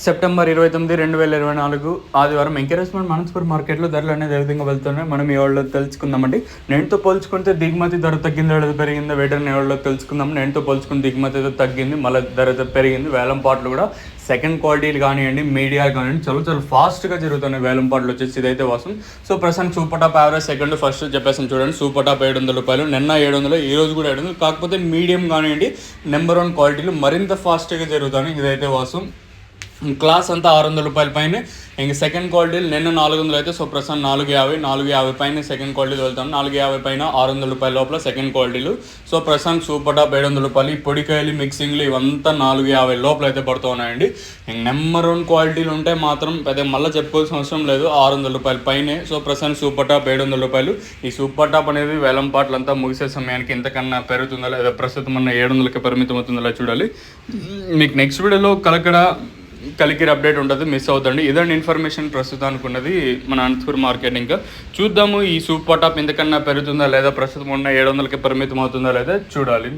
September 29, 2024 ఆదివారం encouragement మనస్పూర్ మార్కెట్లో ధరలు అనేది ఏ విధంగా వెళ్తున్నాయి మనం ఈ వాళ్ళలో తెలుసుకుందామండి. నేటితో పోల్చుకుంటే దిగుమతి ధర తగ్గింది, లేదా పెరిగింది, వేటర్ వాళ్ళలో తెలుసుకుందాం. నేటితో పోల్చుకుంటే దిగుమతి అయితే తగ్గింది, మళ్ళీ ధర అయితే పెరిగింది. వేలం పాటలు కూడా సెకండ్ క్వాలిటీలు కానివ్వండి, మీడియా కానివ్వండి, చాలా ఫాస్ట్గా జరుగుతున్నాయి వేలం పాటలు వచ్చేసి. ఇదైతే వాసం. సో ప్రస్తుతం super top average second first చెప్పేసాను చూడండి. సూపర్ టాప్ 700 రూపాయలు, నిన్న 700, ఈ రోజు కూడా 700. కాకపోతే మీడియం కానివ్వండి, నెంబర్ 1 క్వాలిటీలు మరింత ఫాస్ట్గా జరుగుతున్నాయి. ఇదైతే వాసం. క్లాస్ అంతా 600 రూపాయల పైన. ఇంక సెకండ్ క్వాలిటీలు నిన్న 400 అయితే, సో ప్రస్తుతం 450 పైన సెకండ్ క్వాలిటీలు వెళ్తాను. 450 పైన 600 రూపాయల లోపల సెకండ్ క్వాలిటీలు. సో ప్రస్తుతం సూపర్ టాప్ 700 రూపాయలు. ఈ పొడికాయలు మిక్సింగ్లు ఇవంతా 450 లోపల అయితే పడుతూ ఉన్నాయండి. ఇంక నెంబర్ 1 క్వాలిటీలు ఉంటే మాత్రం పెద్ద మళ్ళీ చెప్పుకోవాల్సిన అవసరం లేదు, 600 రూపాయల పైనే. సో ప్రస్తుతం సూపర్ టాప్ 700 రూపాయలు. ఈ సూపర్ టాప్ అనేది వేలం పాటలు అంతా ముగిసే సమయానికి ఇంతకన్నా పెరుగుతుందా లేదా, ప్రస్తుతం మన 700కి పరిమితం అవుతుందా చూడాలి. మీకు నెక్స్ట్ వీడియోలో కలికిరి అప్డేట్ ఉంటుంది, మిస్ అవుతుంది. ఇదండి ఇన్ఫర్మేషన్ ప్రస్తుతానికి ఉన్నది మన అనంతపూర్ మార్కెట్. ఇంకా చూద్దాము ఈ సూపర్ టాప్ ఇంతకన్నా పెరుగుతుందా లేదా, ప్రస్తుతం ఉన్న 700కి పరిమితం అవుతుందా లేదా చూడాలి.